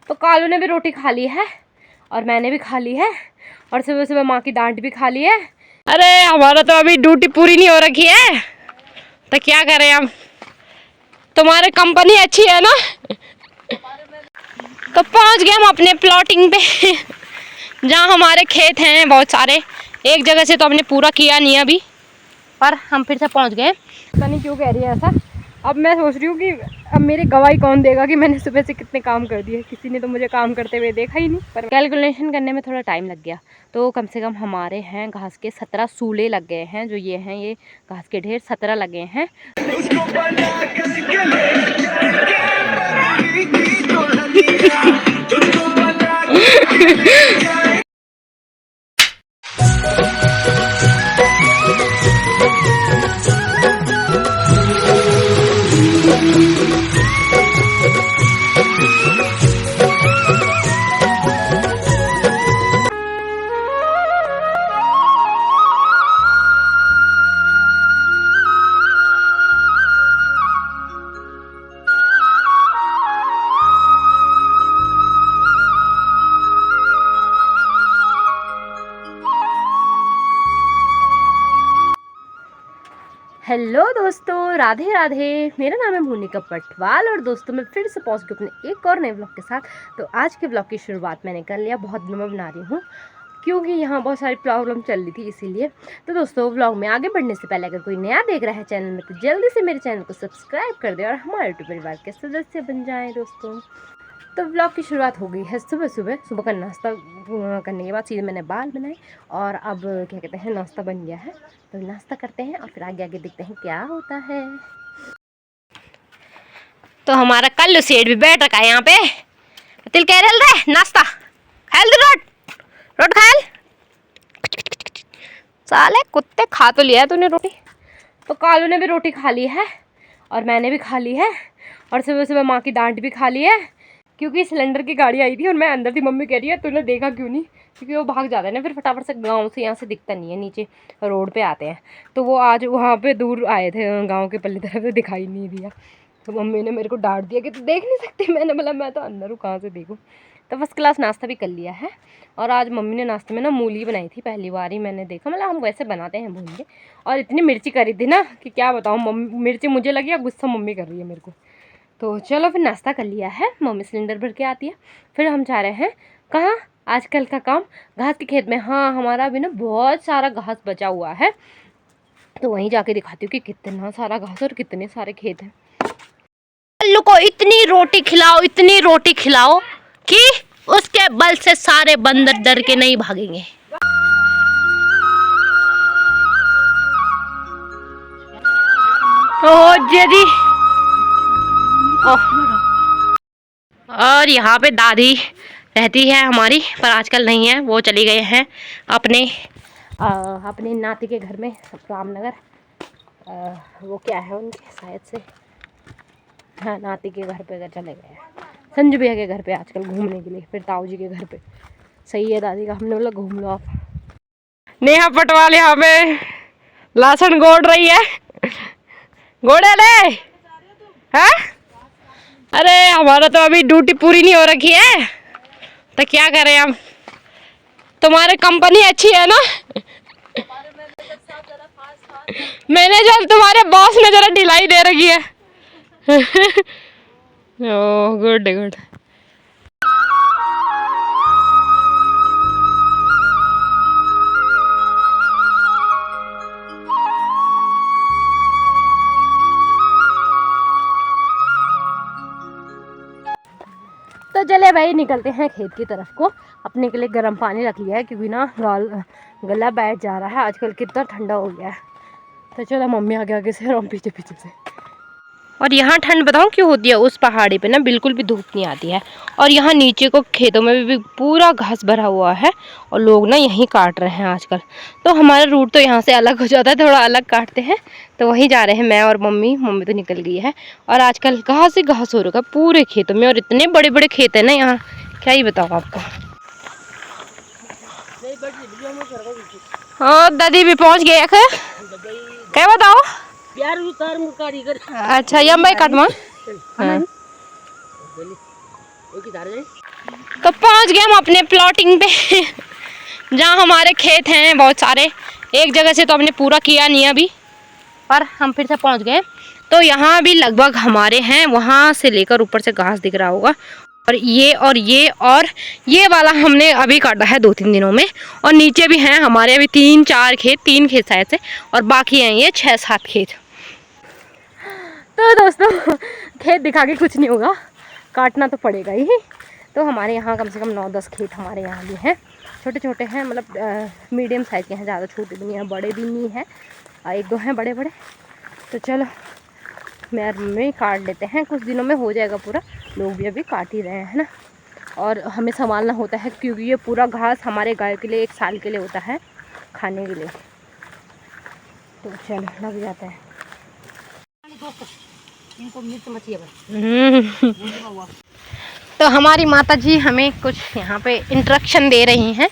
तो कालू ने भी रोटी खा ली है और मैंने भी खा ली है और सुबह सुबह माँ की डांट भी खा ली है। अरे हमारा तो अभी ड्यूटी पूरी नहीं हो रखी है तो क्या करें हम। तुम्हारी कंपनी अच्छी है ना। तो पहुंच गए हम अपने प्लॉटिंग पे जहाँ हमारे खेत हैं बहुत सारे। एक जगह से तो हमने पूरा किया नहीं अभी, पर हम फिर से पहुंच गए। पता नहीं क्यों कह रही है ऐसा। अब मैं सोच रही हूँ कि अब मेरी गवाही कौन देगा कि मैंने सुबह से कितने काम कर दिए। किसी ने तो मुझे काम करते हुए देखा ही नहीं, पर कैलकुलेशन करने में थोड़ा टाइम लग गया। तो कम से कम हमारे हैं घास के 17 सूले लग गए हैं। जो ये हैं ये घास के ढेर 17 लगे हैं। हेलो दोस्तों, राधे राधे। मेरा नाम है मोनिका पटवाल और दोस्तों मैं फिर से पहुंच गई अपने एक और नए ब्लॉग के साथ। तो आज के ब्लॉग की शुरुआत मैंने कर लिया, बहुत दिनों में बना रही हूँ क्योंकि यहाँ बहुत सारी प्रॉब्लम चल रही थी इसीलिए। तो दोस्तों ब्लॉग में आगे बढ़ने से पहले अगर कोई नया देख रहा है चैनल में तो जल्दी से मेरे चैनल को सब्सक्राइब कर दे और हमारे यूट्यूब परिवार के सदस्य बन जाएँ दोस्तों। तो ब्लॉग की शुरुआत हो गई है सुबह का नाश्ता करने के बाद सीधे मैंने बाल बनाए और अब क्या कहते हैं नाश्ता बन गया है। तो नाश्ता करते हैं और फिर आगे आगे देखते हैं क्या होता है। तो हमारा कल्लू सेठ भी बैठ रखा है यहाँ पे। तिल कह रहा है नाश्ता खाल रोट खाल। साले कुत्ते खा तो लिया है तूने रोटी। तो कालू ने भी रोटी खा ली है और मैंने भी खा ली है और सुबह सुबह माँ की डांट भी खा ली है क्योंकि सिलेंडर की गाड़ी आई थी और मैं अंदर थी। मम्मी कह रही है तूने देखा क्यों नहीं, क्योंकि वो भाग जाता है ना फिर फटाफट से। गांव से यहाँ से दिखता नहीं है, नीचे रोड पे आते हैं। तो वो आज वहाँ पे दूर आए थे गांव के पल्ली तरफ से, दिखाई नहीं दिया। तो मम्मी ने मेरे को डांट दिया कि तू देख नहीं सकती। मैंने बोला मैं तो अंदर हूँ, कहाँ से देखूँ। तो फर्स्ट क्लास नाश्ता भी कर लिया है। और आज मम्मी ने नाश्ते में ना मूली बनाई थी, पहली बार ही मैंने देखा। मतलब हम वैसे बनाते हैं भून के, और इतनी मिर्ची करी थी ना कि क्या बताऊँ। मम्मी मिर्ची मुझे लगी, गुस्सा मम्मी कर रही है मेरे को। तो चलो फिर नाश्ता कर लिया है, मम्मी सिलेंडर भर के आती है। फिर हम जा रहे हैं कहाँ, आजकल का काम घास के खेत में। हाँ हमारा अभी ना बहुत सारा घास बचा हुआ है, तो वहीं जाके दिखाती हूँ कि कितना सारा घास और कितने सारे खेत हैं। कल्लू को इतनी रोटी खिलाओ कि उसके बल से सारे बंदर डर के नहीं भागेंगे। ओ जी। और यहाँ पे दादी रहती है हमारी, पर आजकल नहीं है, वो चली गए हैं अपने नाती के घर में रामनगर। वो क्या है उनके शायद से, हाँ नाती के घर पे चले गए हैं। संजू भैया के घर पे आजकल घूमने के लिए, फिर ताऊ जी के घर पे। सही है दादी का, हमने बोला घूम लो आप। नेहा पटवाल यहाँ पे लहसुन गोड़ रही है। गोड़े ले हाँ? अरे हमारा तो अभी ड्यूटी पूरी नहीं हो रखी है तो क्या करें हम। तुम्हारी कंपनी अच्छी है ना। मैनेजर तुम्हारे बॉस ने जरा ढिलाई दे रखी है। Oh good good. तो चले भाई निकलते हैं खेत की तरफ को। अपने के लिए गर्म पानी रख लिया है क्योंकि ना गला बैठ जा रहा है आजकल, कितना ठंडा हो गया है। तो चलो मम्मी आगे आगे से और हम पीछे पीछे से। और यहाँ ठंड बताऊँ क्यों होती है, उस पहाड़ी पे ना बिल्कुल भी धूप नहीं आती है। और यहाँ नीचे को खेतों में भी पूरा घास भरा हुआ है और लोग ना यहीं काट रहे हैं आजकल। तो हमारा रूट तो यहाँ से अलग हो जाता है, थोड़ा अलग काटते हैं। तो वहीं जा रहे हैं मैं और मम्मी तो निकल गई है। और आजकल घास ही घास हो रखा है पूरे खेतों में, और इतने बड़े बड़े खेत हैं ना यहाँ, क्या ही बताऊँ आपको। और दादी भी पहुँच गए क्या बताओ। अच्छा यम भाई काटमा। हाँ। तो पहुंच गए हम अपने प्लॉटिंग पे जहाँ हमारे खेत हैं बहुत सारे। एक जगह से तो हमने पूरा किया नहीं अभी, पर हम फिर से पहुंच गए। तो यहाँ भी लगभग हमारे हैं, वहाँ से लेकर ऊपर से घास दिख रहा होगा। और ये वाला हमने अभी काटा है 2-3 दिनों में। और नीचे भी हैं हमारे अभी 3-4 खेत, 3 खेत शायद से, और बाकी हैं ये 6-7 खेत। तो दोस्तों खेत दिखा के कुछ नहीं होगा, काटना तो पड़ेगा ही। तो हमारे यहाँ कम से कम 9-10 खेत हमारे यहाँ भी हैं। छोटे छोटे हैं, मतलब मीडियम साइज़ के हैं, ज़्यादा छोटे भी नहीं हैं, बड़े भी नहीं हैं, 1-2 हैं बड़े बड़े। तो चलो मैं और मम्मी काट लेते हैं, कुछ दिनों में हो जाएगा पूरा। लोग भी अभी काट ही रहे हैं, है ना। और हमें संभालना होता है क्योंकि ये पूरा घास हमारे गाय के लिए 1 साल के लिए होता है खाने के लिए। तो चलो लग जाता है। तो हमारी माता जी हमें कुछ यहाँ पे इंस्ट्रक्शन दे रही हैं,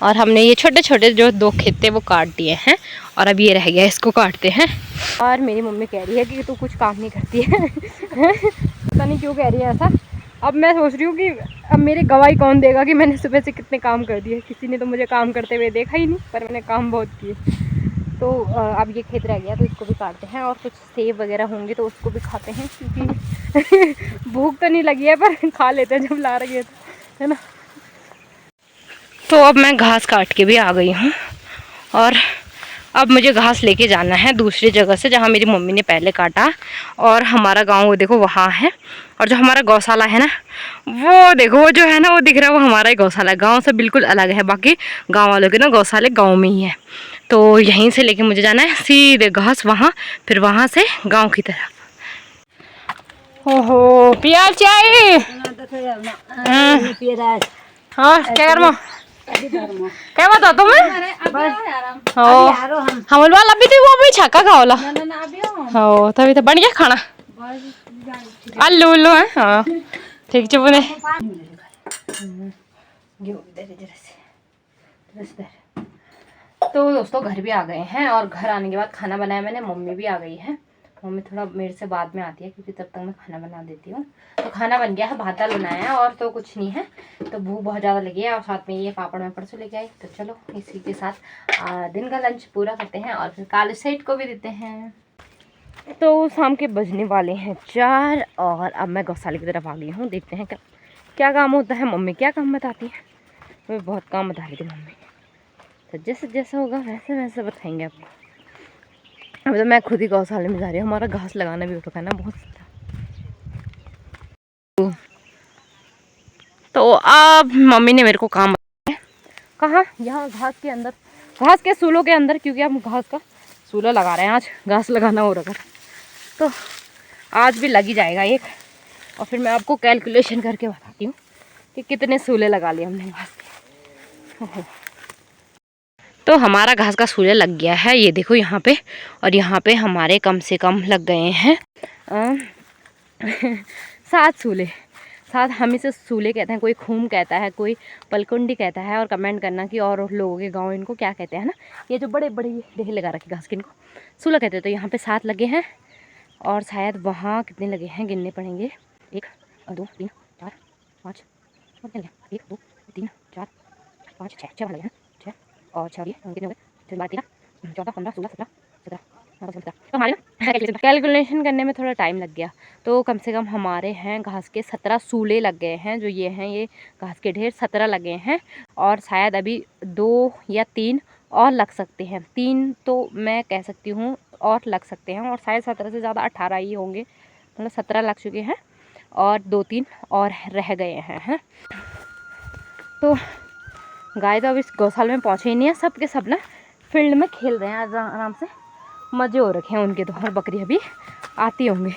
और हमने ये छोटे छोटे जो 2 खेत थे वो काट दिए हैं, और अब ये रह गया, इसको काटते हैं। और मेरी मम्मी कह रही है कि तू कुछ काम नहीं करती है पता नहीं क्यों कह रही है ऐसा। अब मैं सोच रही हूँ कि अब मेरी गवाही कौन देगा कि मैंने सुबह से कितने काम कर दिए। किसी ने तो मुझे काम करते हुए देखा ही नहीं, पर मैंने काम बहुत किए। तो अब ये खेत रह गया तो इसको भी काटते हैं, और कुछ सेब वगैरह होंगे तो उसको भी खाते हैं, क्योंकि भूख तो नहीं लगी है पर खा लेते हैं जब ला रही है तो, है ना। तो अब मैं घास काट के भी आ गई हूँ, और अब मुझे घास लेके जाना है दूसरी जगह से जहाँ मेरी मम्मी ने पहले काटा। और हमारा गांव वो देखो वहाँ है, और जो हमारा गौशाला है ना वो देखो, वो जो है ना वो दिख रहा है, वो हमारा ही गौशाला है। गांव से बिल्कुल अलग है, बाकी गांव वालों के ना गौशाले गांव में ही है। तो यहीं से लेके मुझे जाना है सीधे घास वहाँ, फिर वहाँ से गाँव की तरफ। ओहो प्याज चाहिए। हाँ क्या करो क्या बता तुम्हें हम वाला भी थी, वो भी छक्का खाओला हो तभी तो बढ़िया खाना आलू उल्लू है। हाँ ठीक चुप तो दोस्तों घर भी आ गए हैं, और घर आने के बाद खाना बनाया मैंने, मम्मी भी आ गई है। मम्मी थोड़ा मेरे से बाद में आती है क्योंकि तब तक मैं खाना बना देती हूँ। तो खाना बन गया है, भात दाल बनाया है, और तो कुछ नहीं है। तो भूख बहुत ज़्यादा लगी है, और साथ में ये पापड़ मैं परसों लेके आई। तो चलो इसी के साथ दिन का लंच पूरा करते हैं, और फिर काले सेठ को भी देते हैं। तो शाम के बजने वाले हैं 4, और अब मैं गौशाले की तरफ आ गई हूँ। देखते हैं क्या काम होता है। मम्मी क्या काम बताती है, मैं बहुत काम बता रही थी मम्मी। तो जैसे जैसा होगा वैसे वैसे बताएंगे आपको। अभी तो मैं खुद ही गौशाले में जा रही हूँ, हमारा घास लगाना भी होता है ना बहुत ज़्यादा। तो अब मम्मी ने मेरे को काम बताया, कहाँ यहाँ घास के अंदर, घास के सूलों के अंदर, क्योंकि हम घास का सूला लगा रहे हैं। आज घास लगाना हो रहा है, तो आज भी लगी जाएगा एक, और फिर मैं आपको कैलकुलेशन करके बताती हूँ कि कितने सूले लगा लिए हमने घास के। तो हमारा घास का सूला लग गया है, ये देखो यहाँ पे, और यहाँ पे हमारे कम से कम लग गए हैं 7 सूले। 7 हम इसे सूले कहते हैं, कोई खूम कहता है, कोई पलकुंडी कहता है। और कमेंट करना कि और लोगों के गांव इनको क्या कहते हैं ना, ये जो बड़े बड़े ढेर लगा रखे घास के, इनको सूला कहते हैं। तो यहाँ पे 7 लगे हैं, और शायद वहाँ कितने लगे हैं गिनने पड़ेंगे। 1 2 3 4 5 1 2 3 4 5 6 लगे हैं, 6 और 6 कितने हो गए, 12 13 14 15 16 17 17 तो हमारे कैलकुलेशन करने में थोड़ा टाइम लग गया। तो कम से कम हमारे हैं घास के 17 सूले लग गए हैं। जो ये हैं ये घास के ढेर 17 लगे हैं, और शायद अभी 2 या 3 और लग सकते हैं। 3 तो मैं कह सकती हूँ और लग सकते हैं, और शायद 17 से ज़्यादा 18 ही होंगे, मतलब 17 लग चुके हैं, और 2-3 और रह गए हैं। तो गाय तो अभी इस गौशाला में पहुँचे ही नहीं है, सब के सब ना फील्ड में खेल रहे हैं आज आराम से, मज़े हो रखे हैं उनके तो। और बकरी अभी आती होंगी,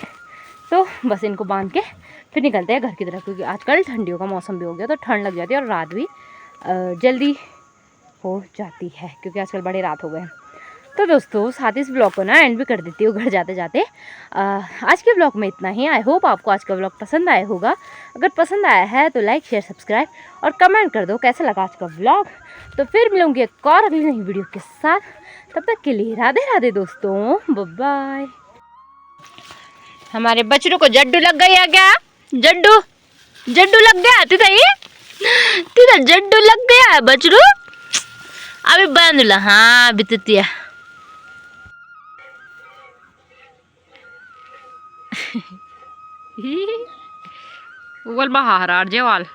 तो बस इनको बांध के फिर निकलते हैं घर की तरफ, क्योंकि आजकल ठंडियों का मौसम भी हो गया तो ठंड लग जाती है, और रात भी जल्दी हो जाती है, क्योंकि आजकल बड़े रात हो गए हैं। तो दोस्तों साथ ही इस ब्लॉग को ना एंड भी कर देती हूँ घर जाते जाते। आज के ब्लॉग में इतना ही। आई होप आपको आज का ब्लॉग पसंद आया होगा। अगर पसंद आया है तो लाइक शेयर सब्सक्राइब और कमेंट कर दो कैसा लगा आज का ब्लॉग। तो फिर मिलूंगी एक और अगली नई वीडियो के साथ, तब तक के लिए राधे राधे दोस्तों, बाय बाय। हमारे बच्चों को जड्डू लग गया क्या? जड्डू लग गया, आती सही। तेरा जड्डू लग गया है बचरू, अभी बांध ला। हाँ बिततिया उगल महाराज जेवाल